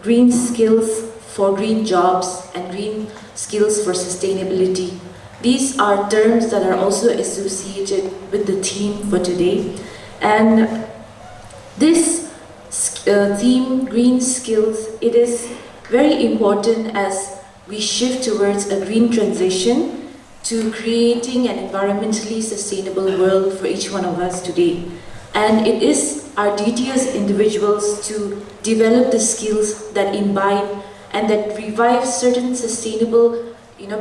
green skills for green jobs and green skills for sustainability. These are terms that are also associated with the theme for today. And this theme, green skills, it is very important as we shift towards a green transition to creating an environmentally sustainable world for each one of us today. And it is our duty as individuals to develop the skills that imbibe and that revive certain sustainable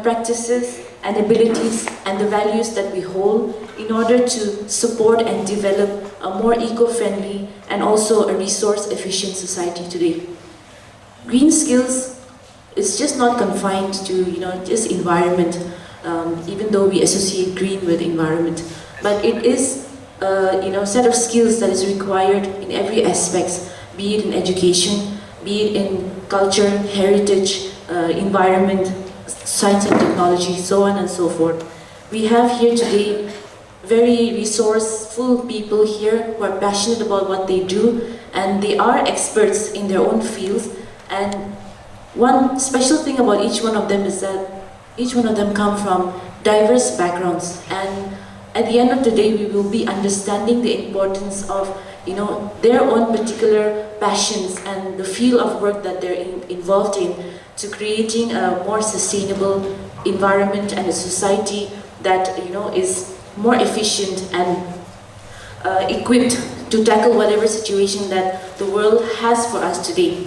practices and abilities and the values that we hold in order to support and develop a more eco-friendly and also a resource-efficient society today. Green skills is just not confined to just environment, even though we associate green with environment, but it is set of skills that is required in every aspect, be it in education, be it in culture, heritage, environment, science and technology, so on and so forth. We have here today very resourceful people here who are passionate about what they do, and they are experts in their own fields. And one special thing about each one of them is that each one of them come from diverse backgrounds, and at the end of the day we will be understanding the importance of their own particular passions and the field of work that they're involved in to creating a more sustainable environment and a society that is more efficient and equipped to tackle whatever situation that the world has for us today.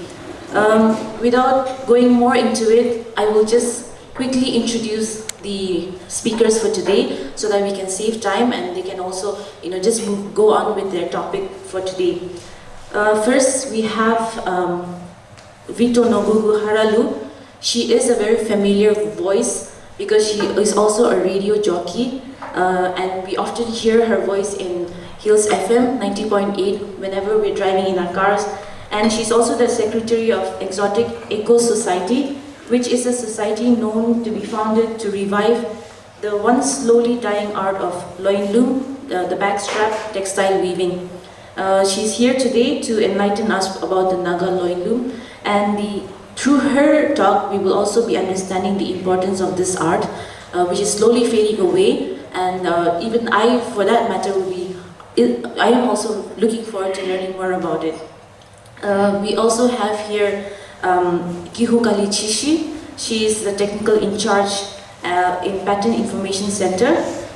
Without going more into it, I will just quickly introduce the speakers for today so that we can save time and they can also just go on with their topic for today. First we have Vito Nogugu Haralu. She is a very familiar voice because she is also a radio jockey, and we often hear her voice in Hills FM 90.8 whenever we're driving in our cars. And she's also the secretary of Exotic Eco Society, which is a society known to be founded to revive the once slowly dying art of loin loom, the backstrap textile weaving. She's here today to enlighten us about the Naga loin loom, and through her talk we will also be understanding the importance of this art, which is slowly fading away, and even I, for that matter, I am also looking forward to learning more about it. We also have here Kihukali Chishi. She is the technical in charge in Patent Information Center,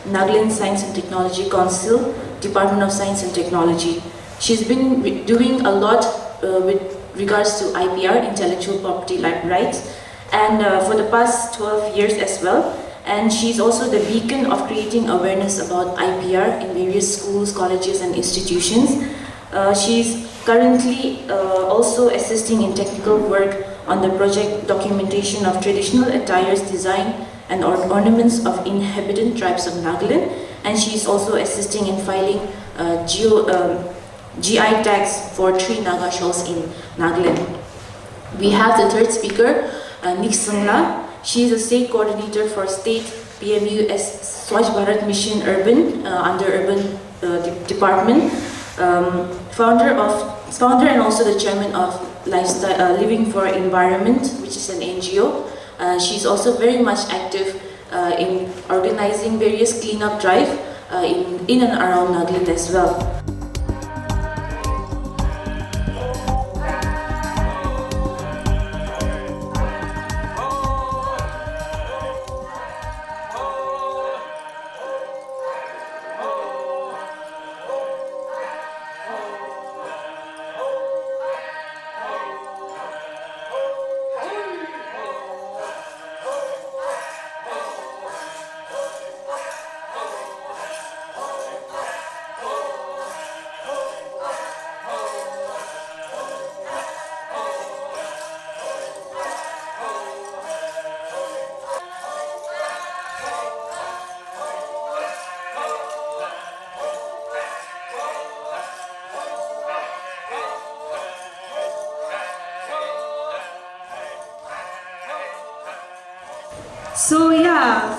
Nagaland Science and Technology Council, Department of Science and Technology. She's been doing a lot with regards to IPR, intellectual property rights, and for the past 12 years as well. And she's also the beacon of creating awareness about IPR in various schools, colleges and institutions. She's currently also assisting in technical work on the project documentation of traditional attires, design and ornaments of inhabitant tribes of Nagaland, and she's also assisting in filing GI tags for 3 Naga shawls in Nagaland. We have the third speaker, Nik Sungla. She is a state coordinator for State PMU's Swachh Bharat Mission Urban under Urban Department, founder and also the chairman of Living for Environment, which is an NGO. She's also very much active in organizing various cleanup drive in and around Nagaland as well.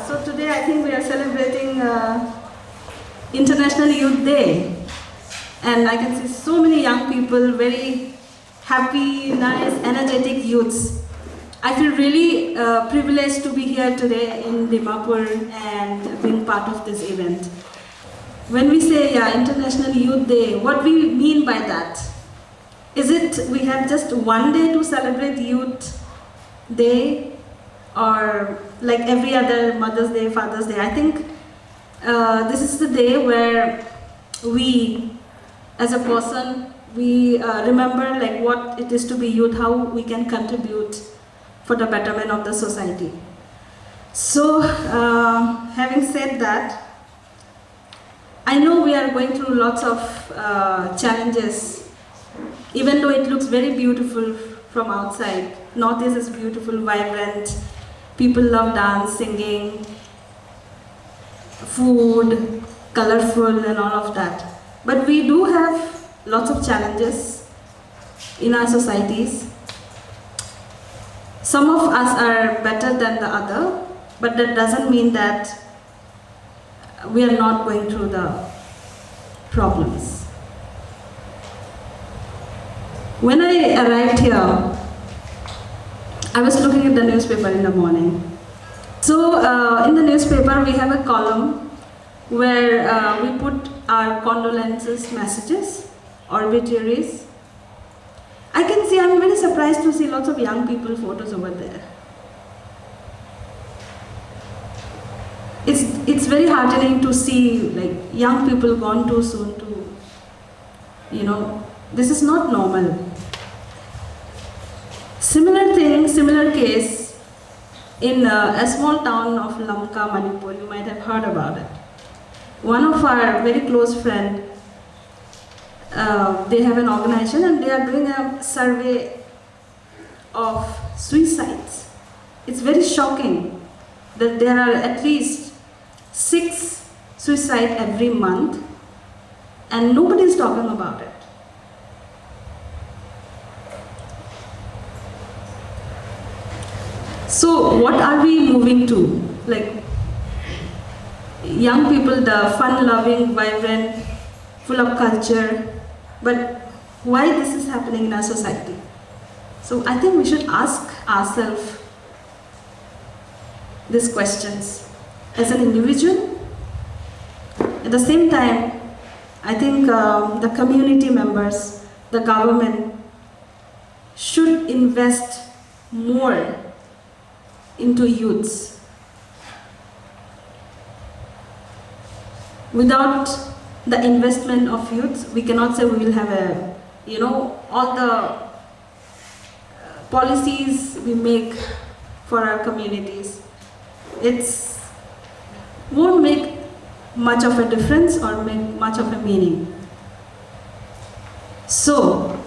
So today I think we are celebrating International Youth Day, and I can see so many young people very happy, nice, energetic youths. I feel really privileged to be here today in Dimapur and being part of this event. When we say International Youth Day, what we mean by that? Is it we have just one day to celebrate Youth Day, or like every other Mother's Day, Father's Day? I think this is the day where we, as a person, we remember like what it is to be youth, how we can contribute for the betterment of the society. So, having said that, I know we are going through lots of challenges, even though it looks very beautiful from outside. Northeast is beautiful, vibrant, people love dance, singing, food, colorful and all of that. But we do have lots of challenges in our societies. Some of us are better than the other, but that doesn't mean that we are not going through the problems. When I arrived here, I was looking at the newspaper in the morning. So in the newspaper we have a column where we put our condolences messages, obituaries. I can see, I'm very surprised to see lots of young people photos over there. It's very heartening to see like young people gone too soon to, this is not normal. Similar thing, similar case in a small town of Lamka, Manipur. You might have heard about it. One of our very close friends, they have an organization and they are doing a survey of suicides. It's very shocking that there are at least 6 suicides every month and nobody is talking about it. So what are we moving to? Like young people, the fun-loving, vibrant, full of culture, but why this is happening in our society? So I think we should ask ourselves these questions as an individual. At the same time, I think the community members, the government should invest more into youths. Without the investment of youths, we cannot say we will have a, all the policies we make for our communities. It won't make much of a difference or make much of a meaning. So,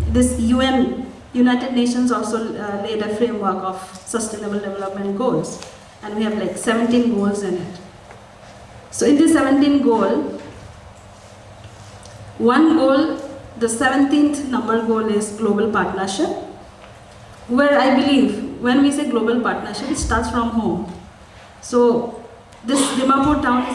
this United Nations also laid a framework of sustainable development goals, and we have like 17 goals in it. So in this 17 goal, one goal, the 17th number goal is global partnership, where I believe when we say global partnership, it starts from home. So this Dimapur town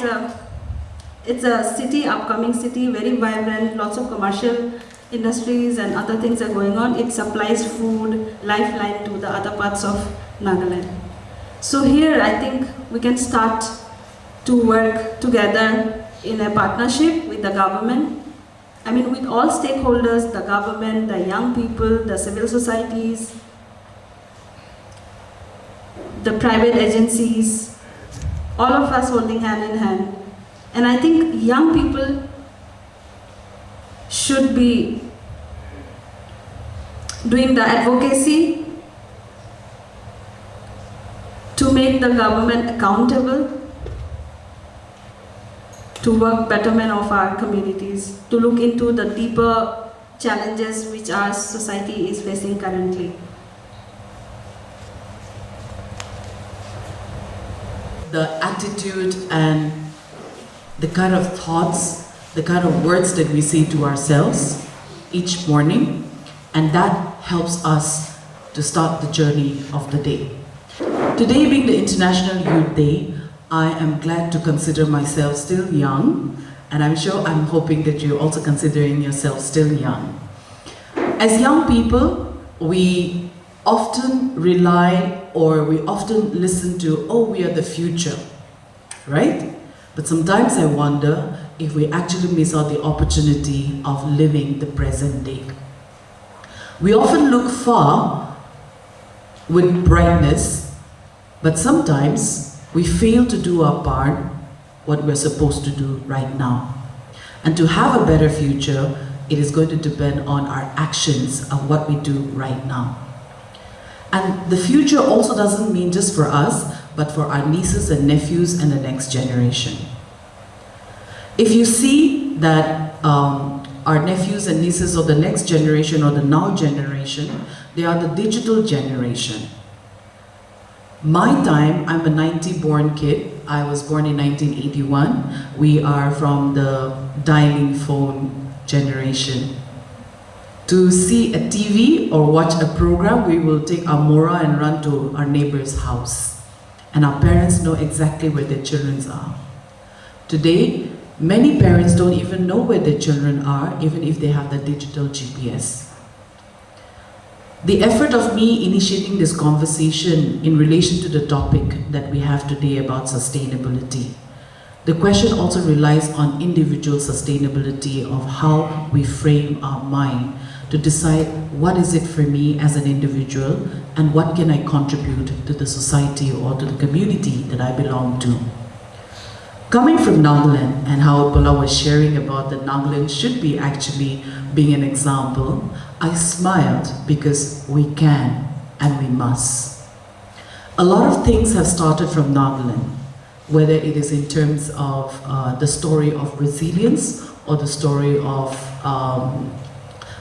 is a city, upcoming city, very vibrant, lots of commercial industries and other things are going on. It supplies food, lifeline to the other parts of Nagaland. So here I think we can start to work together in a partnership with the government. I mean with all stakeholders, the government, the young people, the civil societies, the private agencies, all of us holding hand in hand. And I think young people should be doing the advocacy to make the government accountable, to work betterment of our communities, to look into the deeper challenges which our society is facing currently. The attitude and the kind of thoughts, the kind of words that we say to ourselves each morning, and that helps us to start the journey of the day. Today being the International Youth Day, I am glad to consider myself still young, and I'm hoping that you're also considering yourself still young. As young people, we often rely or we often listen to, oh, we are the future, right? But sometimes I wonder if we actually miss out the opportunity of living the present day. We often look far with brightness, but sometimes we fail to do our part, what we're supposed to do right now. And to have a better future, it is going to depend on our actions of what we do right now. And the future also doesn't mean just for us, but for our nieces and nephews and the next generation. If you see that our nephews and nieces of the next generation or the now generation, they are the digital generation. My time, I'm a 90 born kid. I was born in 1981. We are from the dialing phone generation. To see a TV or watch a program, we will take our mora and run to our neighbor's house. And our parents know exactly where their children are. Today, many parents don't even know where their children are, even if they have the digital GPS. The effort of me initiating this conversation in relation to the topic that we have today about sustainability, the question also relies on individual sustainability of how we frame our mind to decide what is it for me as an individual and what can I contribute to the society or to the community that I belong to. Coming from Nagaland and how Bola was sharing about that Nagaland should be actually being an example, I smiled because we can and we must. A lot of things have started from Nagaland, whether it is in terms of the story of resilience or the story of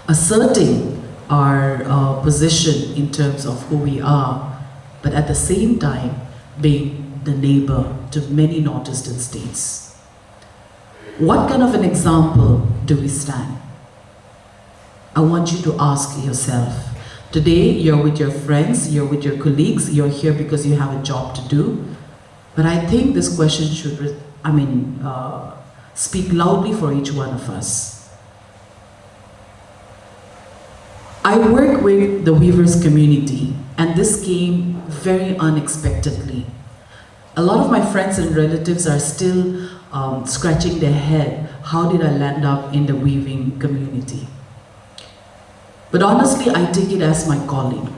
asserting our position in terms of who we are, but at the same time being the neighbor to many northeastern states. What kind of an example do we stand? I want you to ask yourself. Today you're with your friends, you're with your colleagues, you're here because you have a job to do. But I think this question should, speak loudly for each one of us. I work with the Weavers community, and this came very unexpectedly. A lot of my friends and relatives are still scratching their head, how did I land up in the weaving community? But honestly, I take it as my calling.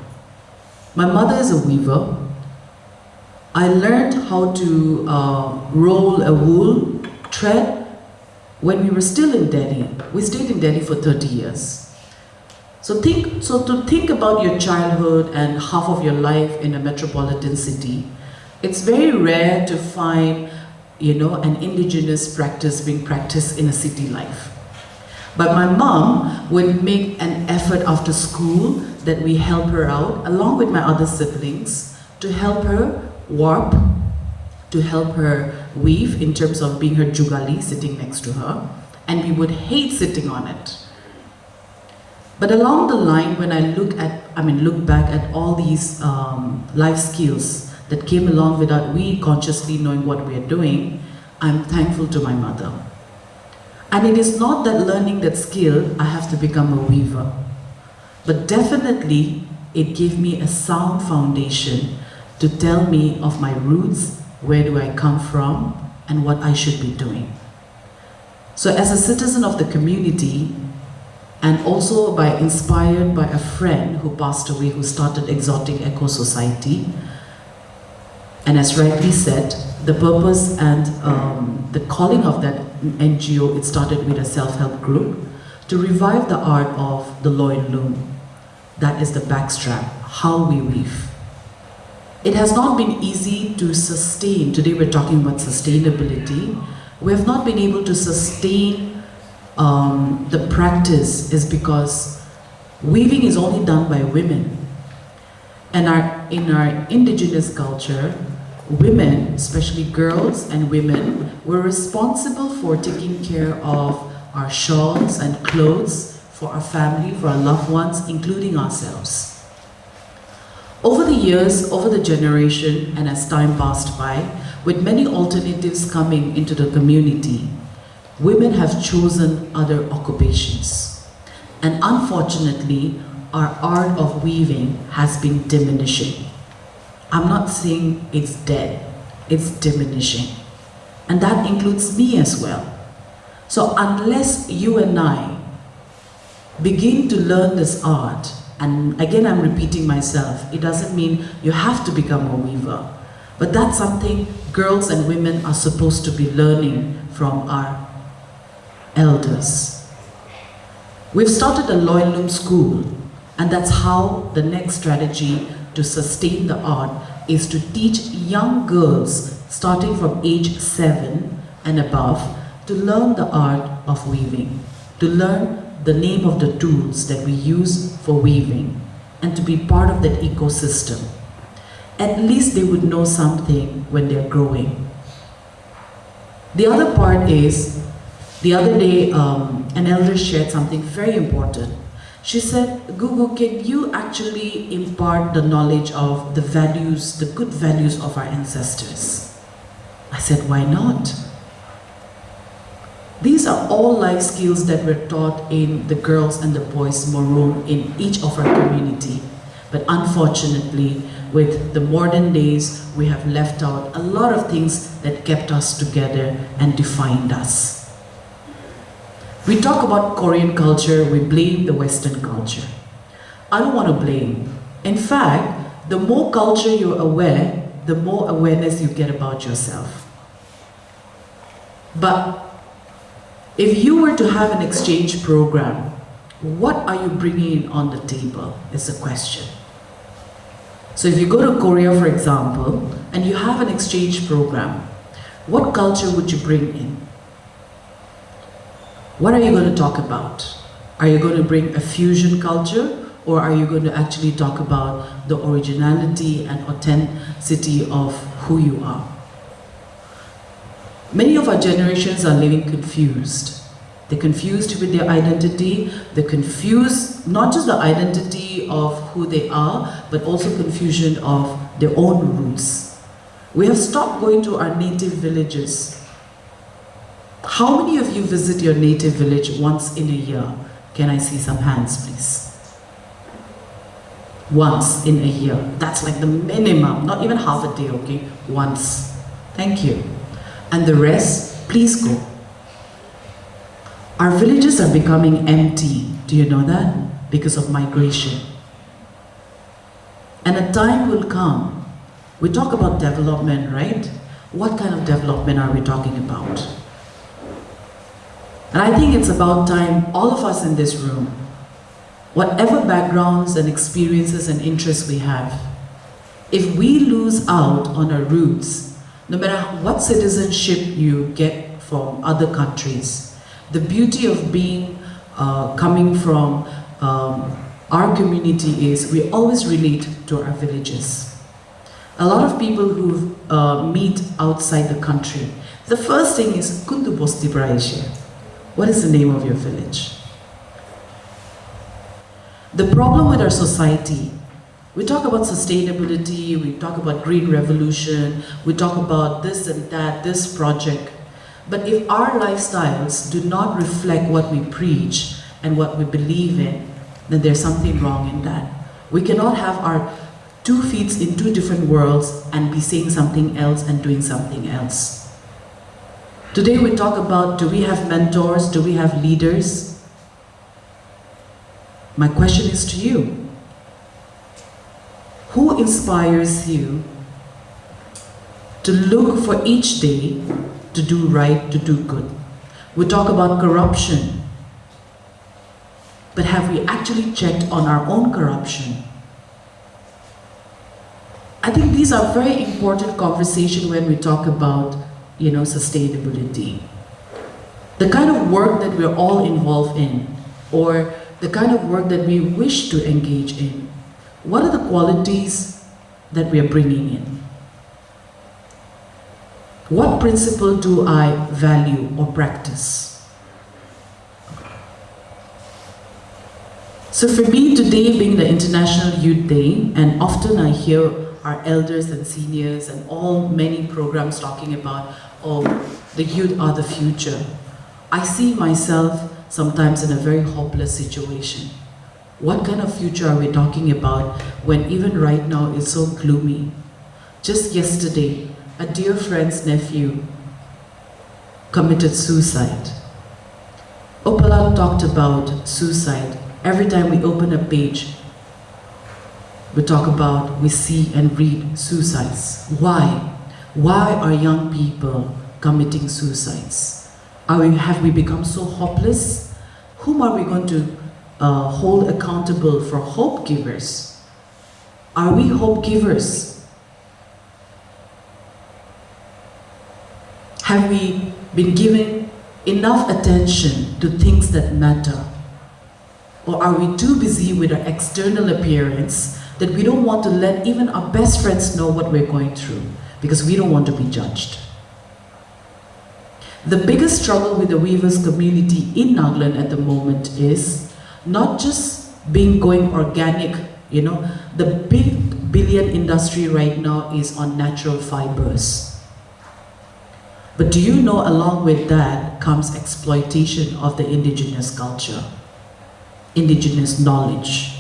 My mother is a weaver. I learned how to roll a wool thread when we were still in Delhi. We stayed in Delhi for 30 years. So to think about your childhood and half of your life in a metropolitan city, it's very rare to find, an indigenous practice being practiced in a city life. But my mom would make an effort after school that we help her out, along with my other siblings, to help her warp, to help her weave in terms of being her jugali sitting next to her, and we would hate sitting on it. But along the line, when I look back at all these life skills that came along without we consciously knowing what we are doing, I'm thankful to my mother. And it is not that learning that skill, I have to become a weaver. But definitely, it gave me a sound foundation to tell me of my roots, where do I come from, and what I should be doing. So as a citizen of the community, and also inspired by a friend who passed away, who started Exotic Eco Society, and as rightly said, the purpose and the calling of that NGO, it started with a self-help group to revive the art of the loin loom. That is the backstrap, how we weave. It has not been easy to sustain. Today we're talking about sustainability. We have not been able to sustain the practice is because weaving is only done by women. And in our indigenous culture, women, especially girls and women, were responsible for taking care of our shawls and clothes for our family, for our loved ones, including ourselves. Over the years, over the generation, and as time passed by, with many alternatives coming into the community, women have chosen other occupations. And unfortunately, our art of weaving has been diminishing. I'm not saying it's dead, it's diminishing. And that includes me as well. So unless you and I begin to learn this art, and again I'm repeating myself, it doesn't mean you have to become a weaver, but that's something girls and women are supposed to be learning from our elders. We've started a loin-loom school, and that's how the next strategy to sustain the art is to teach young girls starting from age 7 and above to learn the art of weaving, to learn the name of the tools that we use for weaving, and to be part of that ecosystem. At least they would know something when they're growing. The other part is, the other day an elder shared something very important. She said, Gugu, can you actually impart the knowledge of the values, the good values of our ancestors? I said, why not? These are all life skills that were taught in the girls and the boys Moron in each of our community. But unfortunately, with the modern days, we have left out a lot of things that kept us together and defined us. We talk about Korean culture, we blame the Western culture. I don't want to blame. In fact, the more culture you're aware, the more awareness you get about yourself. But if you were to have an exchange program, what are you bringing in on the table is the question. So if you go to Korea, for example, and you have an exchange program, what culture would you bring in? What are you going to talk about? Are you going to bring a fusion culture, or are you going to actually talk about the originality and authenticity of who you are? Many of our generations are living confused. They're confused with their identity. They're confused, not just the identity of who they are, but also confusion of their own roots. We have stopped going to our native villages. How many of you visit your native village once in a year? Can I see some hands, please? Once in a year. That's like the minimum, not even half a day, okay? Once. Thank you. And the rest, please go. Our villages are becoming empty. Do you know that? Because of migration. And a time will come. We talk about development, right? What kind of development are we talking about? And I think it's about time, all of us in this room, whatever backgrounds and experiences and interests we have, if we lose out on our roots, no matter what citizenship you get from other countries, the beauty of being, coming from our community is we always relate to our villages. A lot of people who meet outside the country, the first thing is, Kundu Bosti Braisha. What is the name of your village? The problem with our society, we talk about sustainability, we talk about green revolution, we talk about this and that, this project. But if our lifestyles do not reflect what we preach and what we believe in, then there's something wrong in that. We cannot have our 2 feet in 2 different worlds and be saying something else and doing something else. Today we talk about, do we have mentors? Do we have leaders? My question is to you. Who inspires you to look for each day to do right, to do good? We talk about corruption, but have we actually checked on our own corruption? I think these are very important conversations when we talk about sustainability. The kind of work that we're all involved in, or the kind of work that we wish to engage in, what are the qualities that we are bringing in? What principle do I value or practice? So for me, today being the International Youth Day, and often I hear our elders and seniors and many programs talking about, oh, the youth are the future. I see myself sometimes in a very hopeless situation. What kind of future are we talking about when even right now it's so gloomy? Just yesterday, a dear friend's nephew committed suicide. Opala talked about suicide. Every time we open a page, we see and read suicides. Why? Why are young people committing suicides? Have we become so hopeless? Whom are we going to hold accountable for hope givers? Are we hope givers? Have we been given enough attention to things that matter? Or are we too busy with our external appearance that we don't want to let even our best friends know what we're going through because we don't want to be judged? The biggest struggle with the weavers community in Nagaland at the moment is not just going organic, the big billion industry right now is on natural fibers. But do you know along with that comes exploitation of the indigenous culture, indigenous knowledge.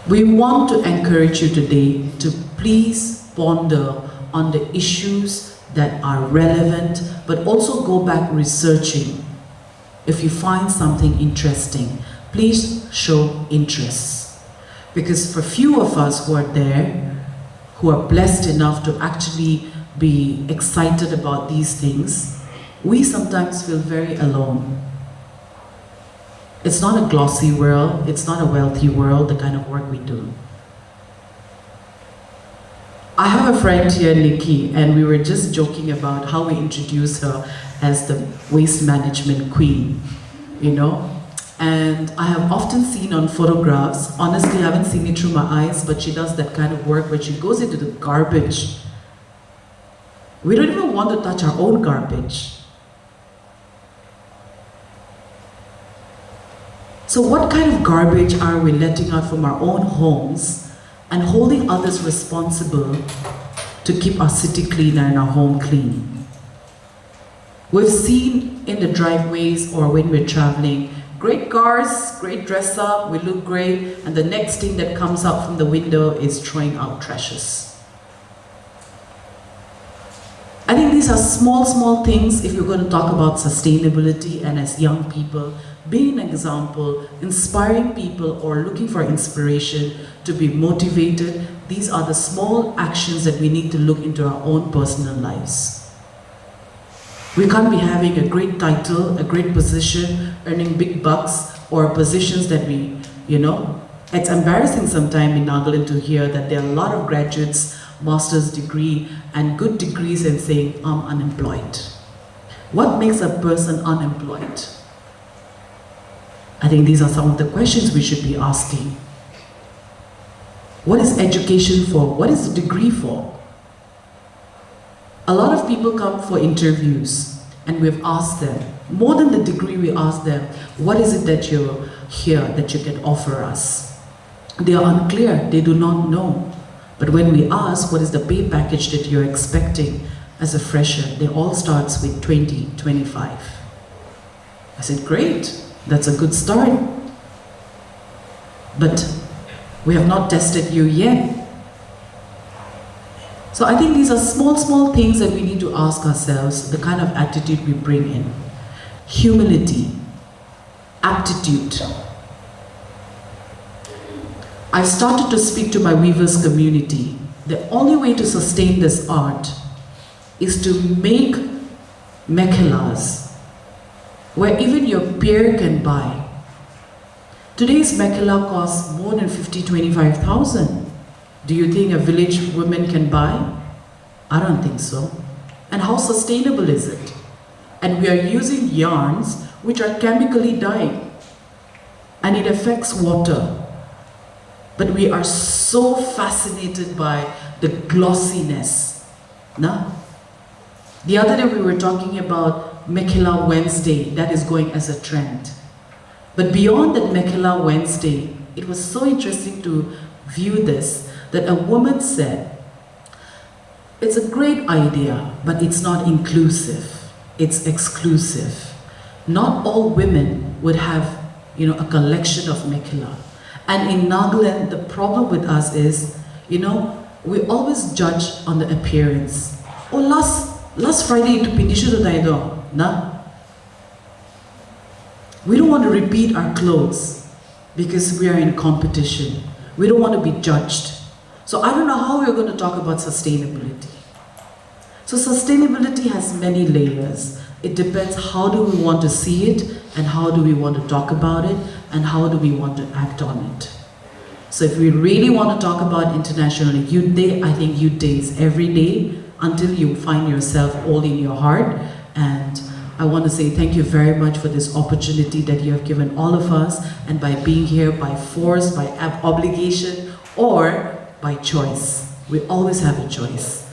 We want to encourage you today to please ponder on the issues that are relevant, but also go back researching. If you find something interesting, please show interest. Because for few of us who are there, who are blessed enough to actually be excited about these things, we sometimes feel very alone. It's not a glossy world, it's not a wealthy world, the kind of work we do. I have a friend here, Nikki, and we were just joking about how we introduce her as the waste management queen, And I have often seen on photographs, honestly I haven't seen it through my eyes, but she does that kind of work where she goes into the garbage. We don't even want to touch our own garbage. So what kind of garbage are we letting out from our own homes and holding others responsible to keep our city clean and our home clean? We've seen in the driveways or when we're traveling, great cars, great dress up, we look great, and the next thing that comes up from the window is throwing out trashes. I think these are small things if you're going to talk about sustainability, and as young people, being an example, inspiring people or looking for inspiration to be motivated. These are the small actions that we need to look into our own personal lives. We can't be having a great title, a great position, earning big bucks, or positions that we, It's embarrassing sometimes in Nagaland to hear that there are a lot of graduates, master's degree, and good degrees and saying, I'm unemployed. What makes a person unemployed? I think these are some of the questions we should be asking. What is education for? What is the degree for? A lot of people come for interviews and we've asked them, more than the degree, we ask them, what is it that you're here that you can offer us? They are unclear, they do not know. But when we ask, what is the pay package that you're expecting as a fresher? They all starts with 20, 25. I said, great, that's a good start. But we have not tested you yet. So I think these are small things that we need to ask ourselves, the kind of attitude we bring in. Humility, aptitude. I've started to speak to my weavers community. The only way to sustain this art is to make mekhelas where even your peer can buy. Today's mekhela costs more than 25,000. Do you think a village woman can buy? I don't think so. And how sustainable is it? And we are using yarns which are chemically dyed, and it affects water. But we are so fascinated by the glossiness. No? The other day we were talking about Mekhela Wednesday, that is going as a trend. But beyond that Mekhela Wednesday, it was so interesting to view this, that a woman said, it's a great idea, but it's not inclusive. it's exclusive. Not all women would have, a collection of mekhela. And in Nagaland, the problem with us is, we always judge on the appearance. Oh, last Friday itu pinishu to taido, na? We don't want to repeat our clothes because we are in competition. We don't want to be judged. So I don't know how we're going to talk about sustainability. So sustainability has many layers. It depends how do we want to see it, and how do we want to talk about it, and how do we want to act on it. So if we really want to talk about International Youth Day, I think Youth Day is every day until you find yourself all in your heart. And I want to say thank you very much for this opportunity that you have given all of us, and by being here by force, by obligation, or by choice. We always have a choice.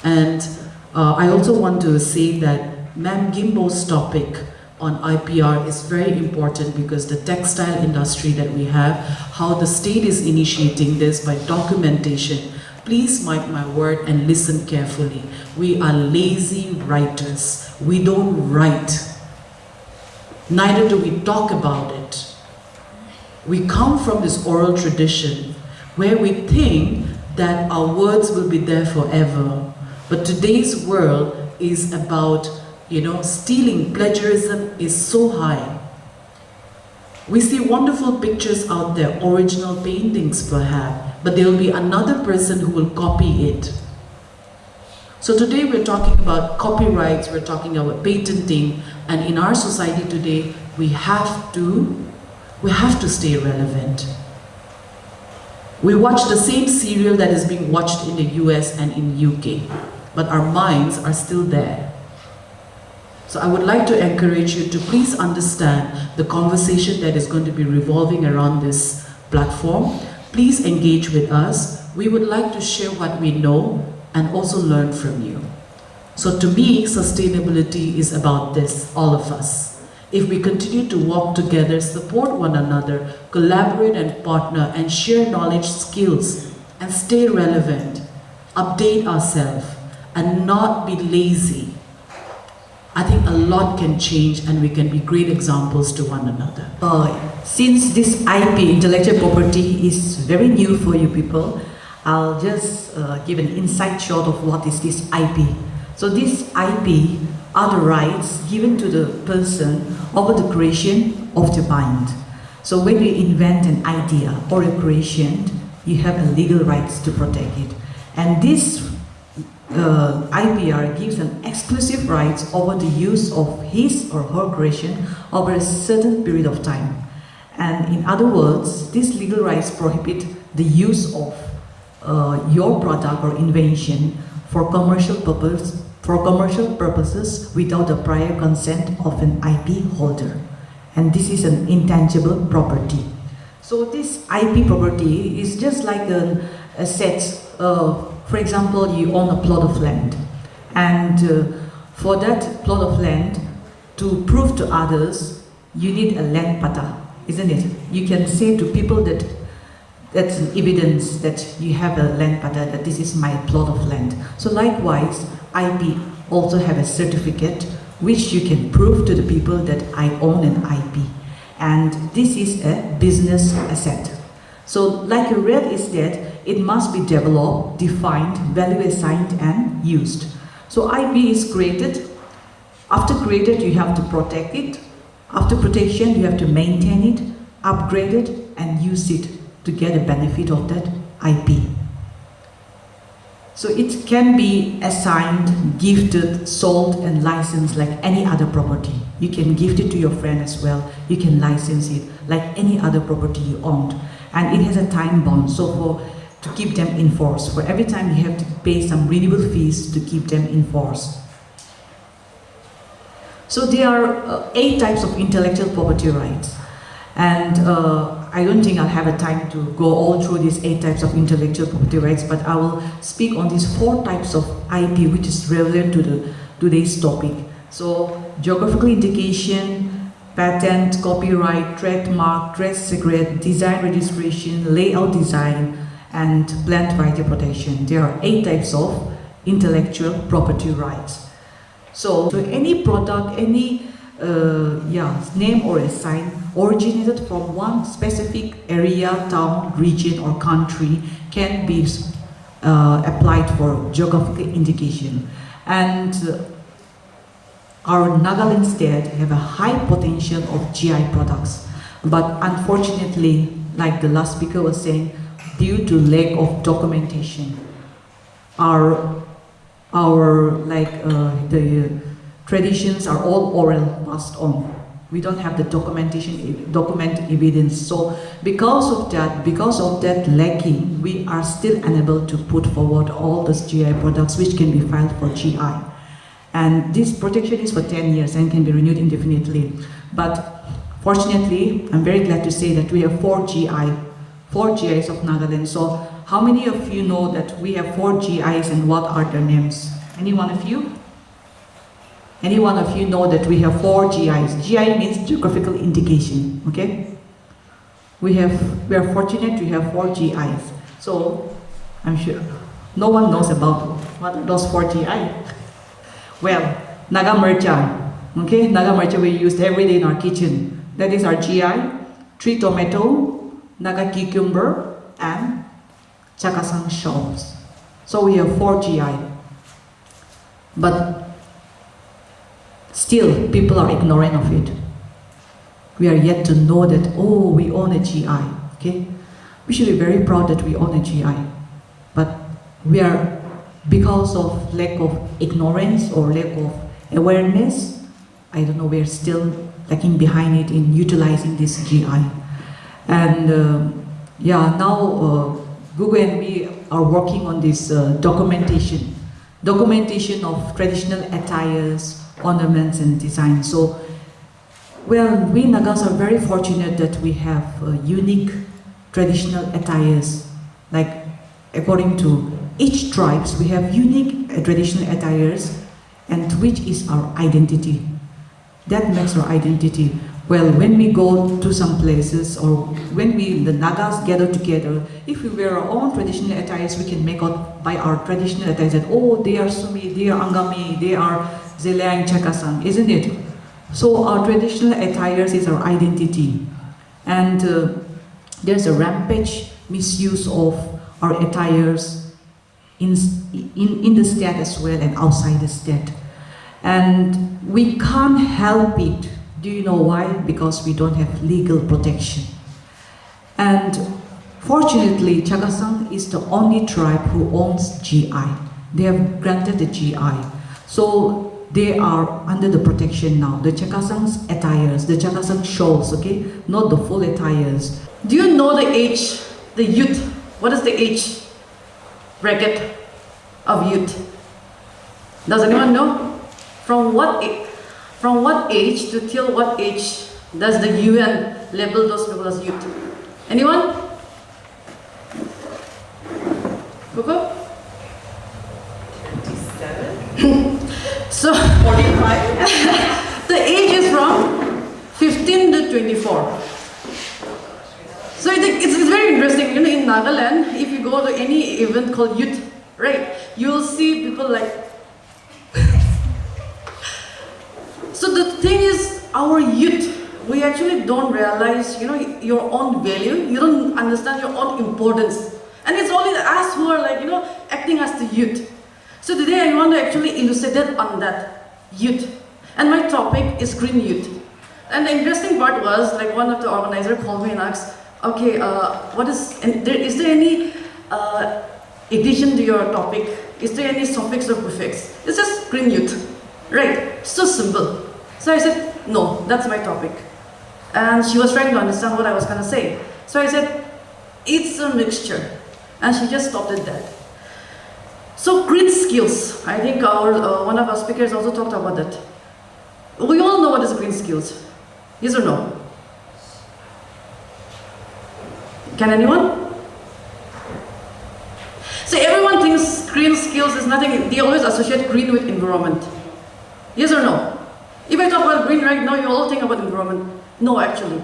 And I also want to say that Ma'am Gimbo's topic on IPR is very important, because the textile industry that we have, how the state is initiating this by documentation. Please mark my word and listen carefully. We are lazy writers. We don't write. Neither do we talk about it. We come from this oral tradition where we think that our words will be there forever. But today's world is about, stealing. Plagiarism is so high. We see wonderful pictures out there, original paintings perhaps, but there will be another person who will copy it. So today we're talking about copyrights, we're talking about patenting, and in our society today, we have to stay relevant. We watch the same serial that is being watched in the US and in UK, but our minds are still there. So I would like to encourage you to please understand the conversation that is going to be revolving around this platform. Please engage with us. We would like to share what we know and also learn from you. So to me, sustainability is about this, all of us. If we continue to walk together, support one another, collaborate and partner, and share knowledge, skills, and stay relevant, update ourselves, and not be lazy, I think a lot can change, and we can be great examples to one another. Since this IP, intellectual property, is very new for you people, I'll just give an inside shot of what is this IP. So this IP are the rights given to the person over the creation of the mind. So when you invent an idea or a creation, you have a legal rights to protect it. And this IPR gives an exclusive rights over the use of his or her creation over a certain period of time. And in other words, these legal rights prohibit the use of your product or invention for commercial purposes without the prior consent of an IP holder. And this is an intangible property. So this IP property is just like an asset. For example, you own a plot of land, and for that plot of land, to prove to others, you need a land pata, isn't it? You can say to people that that's an evidence that you have a land pata, that this is my plot of land. So likewise, IP also have a certificate which you can prove to the people that I own an IP, and this is a business asset. So like a real estate, it must be developed, defined, value assigned, and used. So IP is created. After created, you have to protect it. After protection, you have to maintain it, upgrade it, and use it to get a benefit of that IP. So it can be assigned, gifted, sold, and licensed like any other property. You can gift it to your friend as well. You can license it like any other property you owned. And it has a time bond, so to keep them in force. For every time you have to pay some renewal fees to keep them in force. So there are 8 types of intellectual property rights. And I don't think I'll have a time to go all through these 8 types of intellectual property rights, but I will speak on these 4 types of IP which is relevant to today's topic. So geographical indication, patent, copyright, trademark, trade secret, design registration, layout design, and plant variety protection. There are 8 types of intellectual property rights. So any product, any name or a sign originated from one specific area, town, region or country can be applied for geographical indication. And our Nagaland state have a high potential of GI products. But unfortunately, like the last speaker was saying, due to lack of documentation, the traditions are all oral, passed on. We don't have the document evidence. So because of that lacking, we are still unable to put forward all those GI products which can be filed for GI. And this protection is for 10 years and can be renewed indefinitely. But fortunately, I'm very glad to say that we have 4 GIs of Nagaland. So how many of you know that we have 4 GIs and what are their names? Any one of you? Any one of you know that we have 4 GIs? GI means geographical indication, okay? We are fortunate to have 4 GIs. So I'm sure no one knows about what are those 4 GI. Well, Naga Mercha, okay? Naga Mercha we use every day in our kitchen. That is our GI, tree tomato, Naga cucumber, and Chakasang shells. So we have 4 GI. But still, people are ignorant of it. We are yet to know that, oh, we own a GI, okay? We should be very proud that we own a GI. But we are, because of lack of ignorance or lack of awareness, I don't know, we're still lacking behind it in utilizing this GI. And now Google and we are working on this documentation of traditional attires, ornaments and designs. So, well, we Nagas are very fortunate that we have unique traditional attires. Like, according to each tribes, we have unique traditional attires, and which is our identity. That makes our identity. Well, when we go to some places, or when the Nagas gather together, if we wear our own traditional attires, we can make out by our traditional attires that, oh, they are Sumi, they are Angami, they are Zeliang Chakasang, isn't it? So our traditional attires is our identity. And there's a rampage misuse of our attires in the state as well and outside the state. And we can't help it. Do you know why? Because we don't have legal protection. And fortunately, Chakasang is the only tribe who owns GI. They have granted the GI. So they are under the protection now. The Chakasang's attires, the Chakasang shawls, okay? Not the full attires. Do you know the age, the youth? What is the age bracket of youth? Does anyone know? From what age to till what age does the UN label those people as youth? Anyone? Coco? 27? So 45? the age is from 15 to 24. So it's very interesting. You know, in Nagaland, if you go to any event called youth, right, you'll see people like. So the thing is, our youth, we actually don't realize, you know, your own value. You don't understand your own importance, and it's only us who are like, you know, acting as the youth. So today I want to actually elucidate on that youth, and my topic is green youth. And the interesting part was, like, one of the organizers called me and asked, okay, is there any addition to your topic? Is there any suffix or prefix? It's just green youth, right? So simple. So I said, no, that's my topic. And she was trying to understand what I was going to say. So I said, it's a mixture. And she just stopped at that. So green skills, I think one of our speakers also talked about that. We all know what is green skills. Yes or no? Can anyone? So everyone thinks green skills is nothing, they always associate green with environment. Yes or no? If I talk about green right now, you all think about environment. No, actually.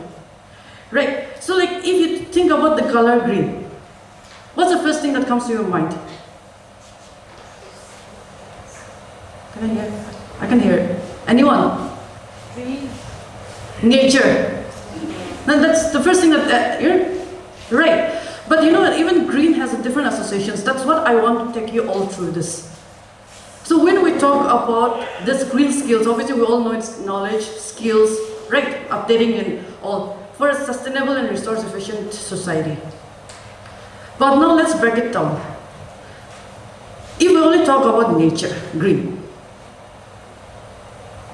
Right, so like if you think about the color green, what's the first thing that comes to your mind? Can I hear? I can hear. Anyone? Nature. Now that's the first thing that you're right. But you know what? Even green has different associations. That's what I want to take you all through this. So when we talk about this green skills, obviously we all know it's knowledge, skills, right? Updating and all for a sustainable and resource efficient society. But now let's break it down. If we only talk about nature, green,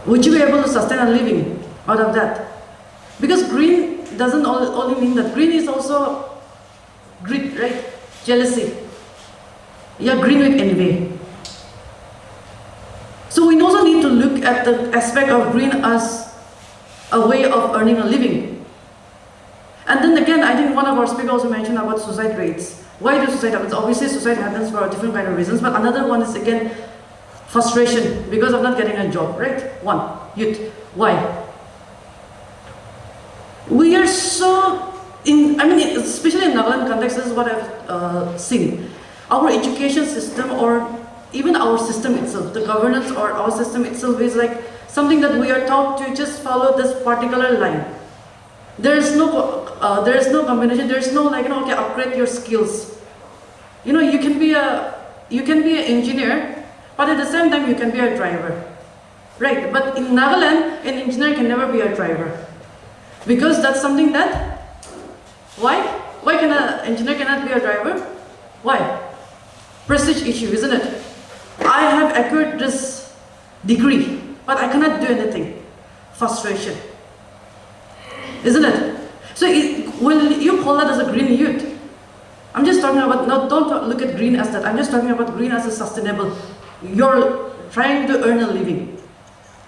would you be able to sustain a living out of that? Because green doesn't only mean that. Green is also greed, right? Jealousy. You're green with envy. So we also need to look at the aspect of green as a way of earning a living. And then again, I think one of our speakers also mentioned about suicide rates. Why do suicide happen? Obviously suicide happens for different kind of reasons, but another one is again frustration because of not getting a job, right? One, youth. Why? We are so especially in Nagaland context, this is what I've seen. Our education system, or even our system itself, the governance or our system itself, is like something that we are taught to just follow this particular line. There is no combination. There is no okay, upgrade your skills. You can be an engineer, but at the same time you can be a driver, right? But in Nagaland, an engineer can never be a driver, because that's something that. Why can an engineer cannot be a driver? Why? Prestige issue, isn't it? I have acquired this degree, but I cannot do anything. Frustration, isn't it? So will you call that as a green youth? I'm just talking about, don't look at green as that. I'm just talking about green as a sustainable. You're trying to earn a living.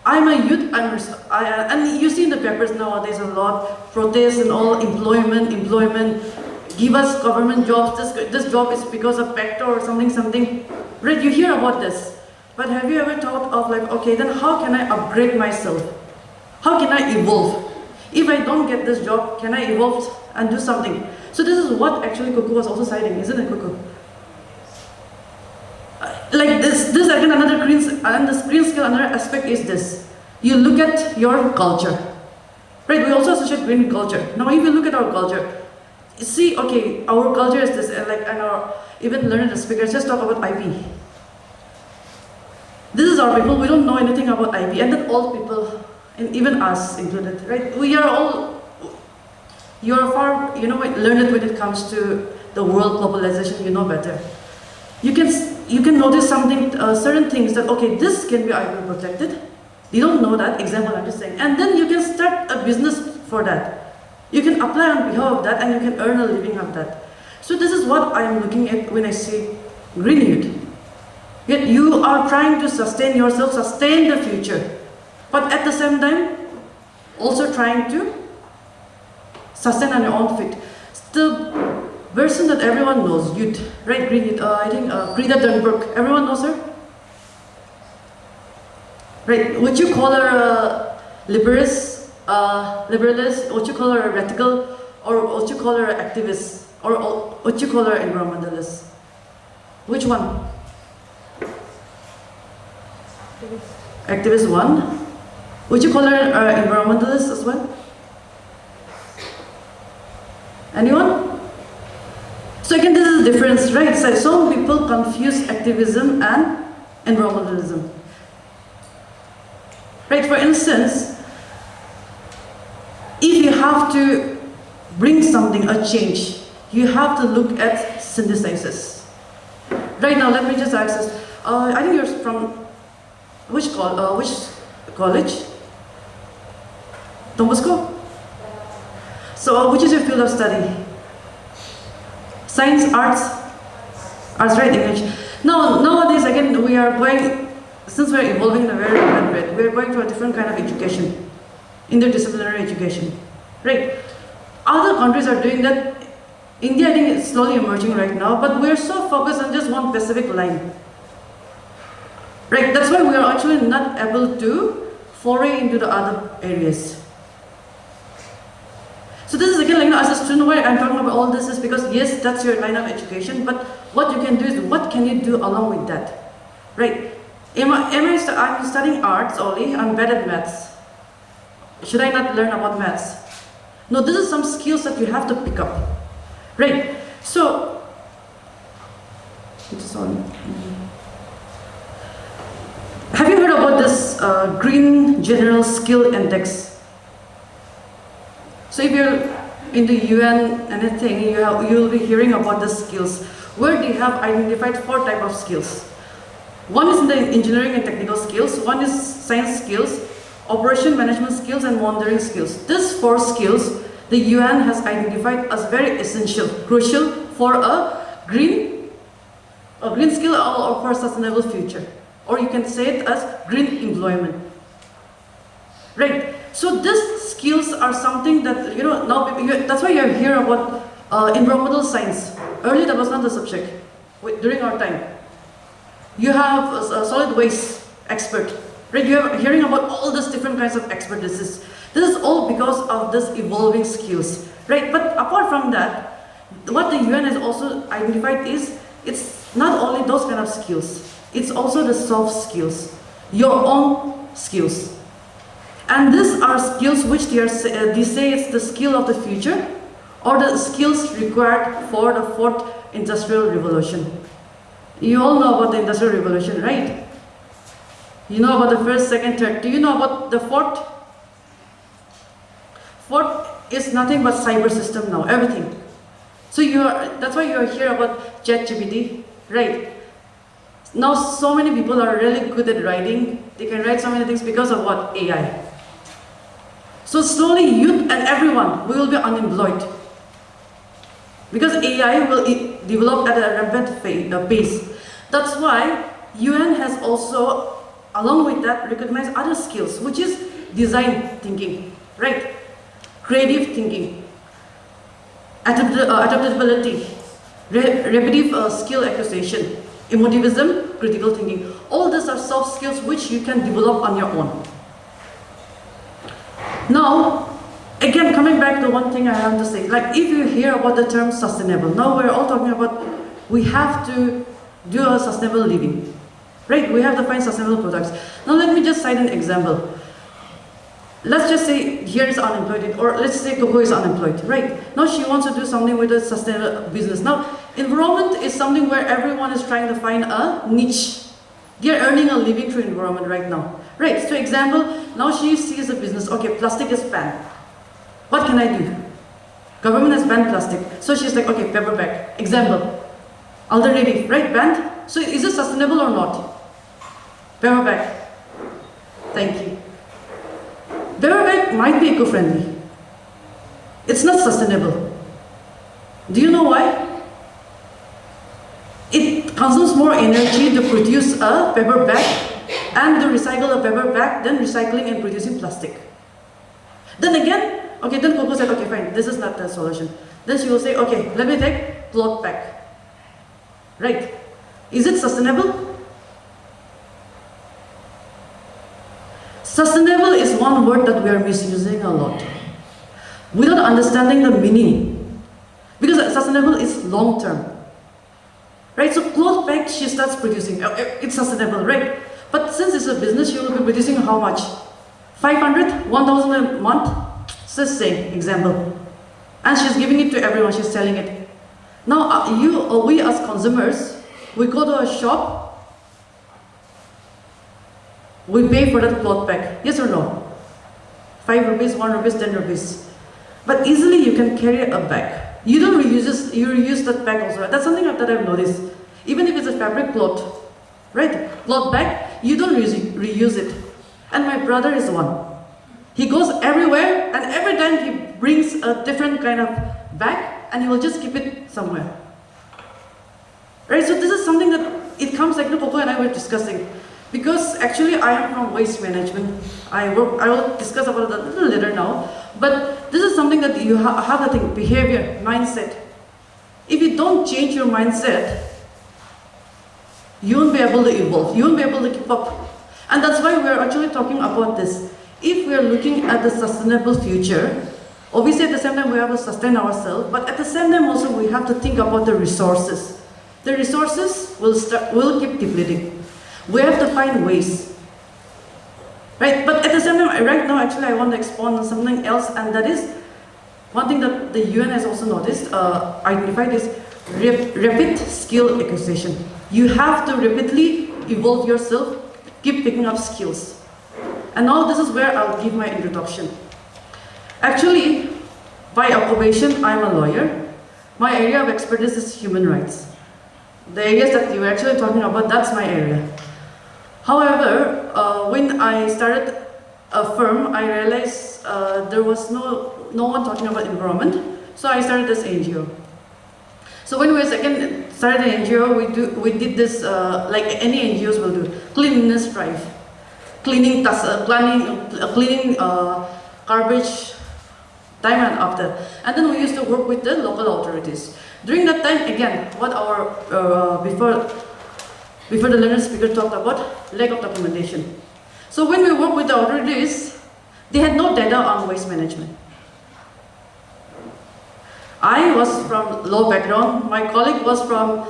I'm a youth, and you see in the papers nowadays a lot, protests and all, employment, give us government jobs, this job is because of PECTA or something, right? You hear about this, but have you ever thought of okay, then how can I upgrade myself? How can I evolve? If I don't get this job, can I evolve and do something? So this is what actually Kuku was also citing, isn't it, Kuku? This again, another green skill, another aspect is this. You look at your culture, right? We also associate green with culture. Now if you look at our culture, you see, okay, our culture is this, and our, even learned speakers just talk about IP. This is our people, we don't know anything about IP, and then all people, and even us included, right? We are all, you're far, learned when it comes to the world globalization, you know better. You can notice something, certain things that, okay, this can be IP protected. You don't know that, example I'm just saying. And then you can start a business for that. You can apply on behalf of that and you can earn a living of that. So this is what I'm looking at when I say green youth. Yet you are trying to sustain yourself, sustain the future. But at the same time, also trying to sustain on your own feet. The person that everyone knows, youth, right? Green youth. I think Greta Thunberg. Everyone knows her, right? Would you call her a liberalist? Would you call her a radical, or would you call her an activist, or would you call her environmentalist? Which one? Activist one. Would you call her an environmentalist as well? Anyone? So again, this is the difference, right? So some people confuse activism and environmentalism. Right, for instance, if you have to bring something, a change, you have to look at synthesizes. Right now, let me just ask this. I think you're from which college? Don Bosco? So which is your field of study? Science, arts, right, English. Now, nowadays, again, we are going, since we're evolving in a very rapid rate, we're going to a different kind of education, interdisciplinary education, right? Other countries are doing that. India, I think, is slowly emerging right now, but we're so focused on just one specific line, right? That's why we are actually not able to foray into the other areas. So this is again, as a student, why I'm talking about all this is because yes, that's your line of education, but what you can do is, what can you do along with that, right? I'm studying arts only, I'm bad at maths. Should I not learn about maths? No, this is some skills that you have to pick up. Right? So, it's on. Have you heard about this Green General Skill Index? So if you're in the UN anything, you'll be hearing about the skills, where they have identified 4 types of skills. One is in the engineering and technical skills, one is science skills, operation management skills, and monitoring skills. These 4 skills, the UN has identified as very essential, crucial for a green skill or for a sustainable future. Or you can say it as green employment. Right? So these skills are something that, now that's why you're here about environmental science. Earlier that was not the subject during our time. You have a solid waste expert. Right? You're hearing about all these different kinds of expertises. This is all because of this evolving skills. Right? But apart from that, what the UN has also identified is it's not only those kind of skills. It's also the soft skills, your own skills. And these are skills which they say it's the skill of the future or the skills required for the 4th Industrial Revolution. You all know about the Industrial Revolution, right? You know about the 1st, 2nd, 3rd. Do you know about the 4th? 4th is nothing but cyber system now, everything. So that's why you're here about ChatGPT, right? Now so many people are really good at writing. They can write so many things because of what? AI. So slowly youth and everyone will be unemployed. Because AI will develop at a rapid pace. That's why UN has also, along with that, recognized other skills, which is design thinking, right? Creative thinking, adaptability, repetitive skill acquisition, emotivism, critical thinking. All these are soft skills which you can develop on your own. Now, again, coming back to one thing I have to say, like if you hear about the term sustainable, now we're all talking about we have to do a sustainable living, right? We have to find sustainable products. Now let me just cite an example. Let's just say here is unemployed, or let's say Coco is unemployed, right? Now she wants to do something with a sustainable business. Now, environment is something where everyone is trying to find a niche. They're earning a living through environment right now, right? So example, now she sees a business, okay, plastic is banned. What can I do? Government has banned plastic. So she's like, okay, paper bag. Example, alternative, right? Banned. So is it sustainable or not? Paper bag. Thank you. Paper bag might be eco-friendly. It's not sustainable. Do you know why? It consumes more energy to produce a paper bag and to recycle a paper bag than recycling and producing plastic. Then again, okay, then Coco said, okay, fine, this is not the solution. Then she will say, okay, let me take cloth bag. Right? Is it sustainable? Sustainable is one word that we are misusing a lot without understanding the meaning, because sustainable is long term, right? So cloth bag she starts producing, it's sustainable, right? But since it's a business, you will be producing how much? 500, 1,000 a month? Just saying, example. And she's giving it to everyone, she's selling it. Now you or we as consumers, we go to a shop, we pay for that cloth bag, yes or no? 5 rupees, 1 rupees, 10 rupees. But easily you can carry a bag. You don't reuse this, you reuse that bag also. That's something that I've noticed. Even if it's a fabric cloth, right? Cloth bag, you don't reuse it. And my brother is one. He goes everywhere and every time he brings a different kind of bag and he will just keep it somewhere. Right? So this is something that it comes like Coco and I were discussing. Because actually I am from waste management. I will discuss about that a little later now. But this is something that you have to think, behavior, mindset. If you don't change your mindset, you won't be able to evolve. You won't be able to keep up. And that's why we're actually talking about this. If we're looking at the sustainable future, obviously at the same time we have to sustain ourselves, but at the same time also we have to think about the resources. The resources will keep depleting. We have to find ways. Right? But at the same time, right now, actually, I want to expand on something else, and that is one thing that the UN has also noticed, identified is rapid skill acquisition. You have to rapidly evolve yourself, keep picking up skills. And now this is where I'll give my introduction. Actually, by occupation, I'm a lawyer. My area of expertise is human rights. The areas that you were actually talking about, that's my area. However, when I started a firm, I realized there was no one talking about environment, so I started this NGO. So when we started the NGO, we did this like any NGOs will do: cleanliness drive, cleaning garbage time and after. And then we used to work with the local authorities. During that time, again, what our before the learned speaker talked about lack of documentation. So when we work with the authorities, they had no data on waste management. I was from law background, my colleague was from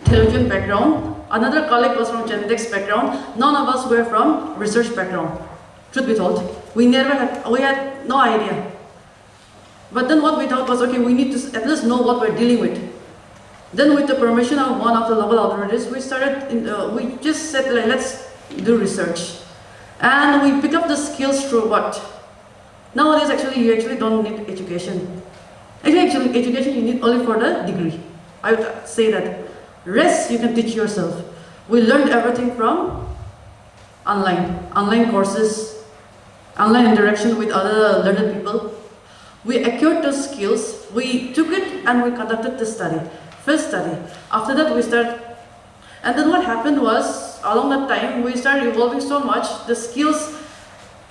television background, another colleague was from genetics background, none of us were from research background. Truth be told, we had no idea. But then what we thought was, okay, we need to at least know what we're dealing with. Then with the permission of one of the local authorities, we just said, like, let's do research. And we pick up the skills through what? Nowadays, actually, you actually don't need education. Actually, education you need only for the degree. I would say that. Rest, you can teach yourself. We learned everything from online courses, online interaction with other learned people. We acquired those skills, we took it and we conducted the study. First study. After that we started, and then what happened was, along that time, we started evolving so much, the skills,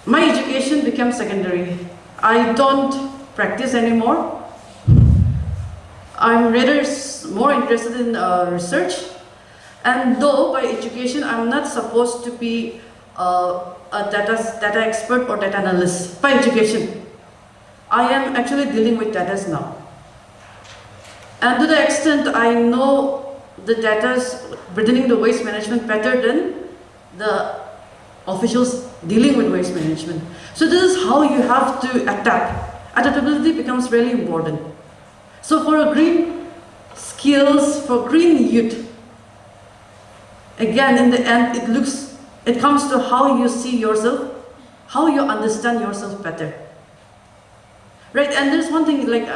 my education became secondary. I don't practice anymore. I'm rather more interested in research. And though by education, I'm not supposed to be a data expert or data analyst. By education, I am actually dealing with data now. And to the extent I know the data pertaining to waste management better than the officials dealing with waste management. So this is how you have to adapt. Adaptability becomes really important. So for a green skills, for green youth, again in the end it comes to how you see yourself, how you understand yourself better. Right, and there's one thing, like,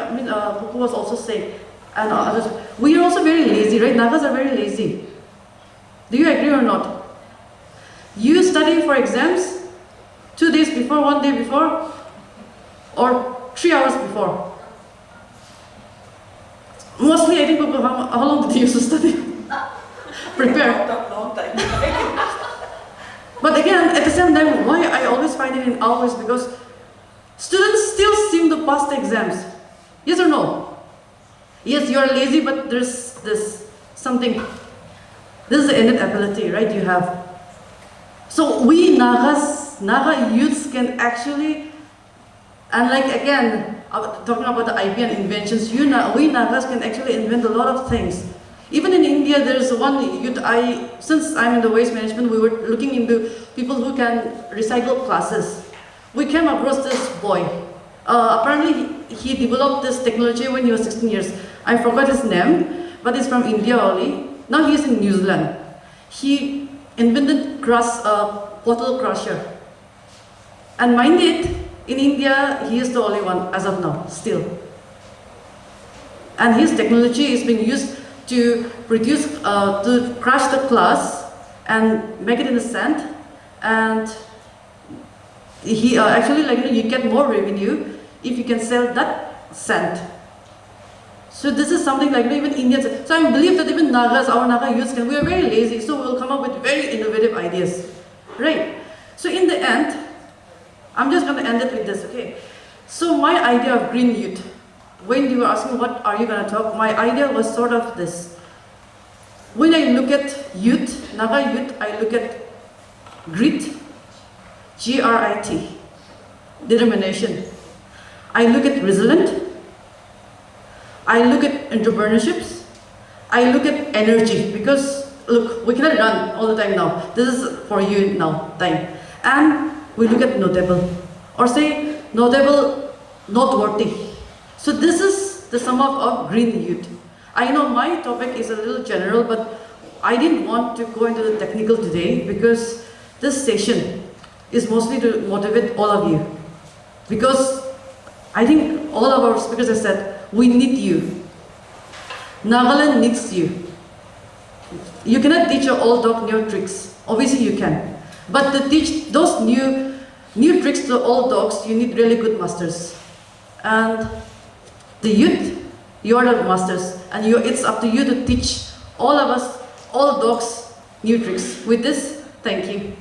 who was also saying, and others, we are also very lazy, right? Nagas are very lazy. Do you agree or not? You study for exams 2 days before, 1 day before, or 3 hours before. Mostly, I think, how long did you used to study? Prepare. Long time. But again, at the same time, why I always find it in hours, because students still seem to pass the exams. Yes or no? Yes, you are lazy, but there's something. This is the innate ability, right? You have. So we Naga youths can actually, and like again, talking about the IP and inventions, we Nagas can actually invent a lot of things. Even in India, there's one youth, since I'm in the waste management, we were looking into people who can recycle classes. We came across this boy. Apparently, he developed this technology when he was 16 years. I forgot his name, but he's from India only. Now he's in New Zealand. He invented bottle crusher. And mind it, in India, he is the only one as of now, still. And his technology is being used to produce, to crush the glass and make it in the sand. And he actually, you get more revenue if you can sell that sand. So this is something like even Indians. So I believe that even Nagas, our Naga youths, we are very lazy, so we'll come up with very innovative ideas, right? So in the end, I'm just going to end it with this, okay? So my idea of green youth, when you were asking what are you going to talk, my idea was sort of this. When I look at youth, Naga youth, I look at grit, G-R-I-T, determination. I look at resilient. I look at entrepreneurships. I look at energy, because look, we cannot run all the time now. This is for you now, time. And we look at notable, or say notable, noteworthy. So this is the sum up of green youth. I know my topic is a little general, but I didn't want to go into the technical today because this session is mostly to motivate all of you. Because I think all of our speakers have said, we need you. Nagaland needs you. You cannot teach your old dog new tricks. Obviously you can. But to teach those new tricks to old dogs, you need really good masters. And the youth, you are the masters. And it's up to you to teach all of us, all dogs, new tricks. With this, thank you.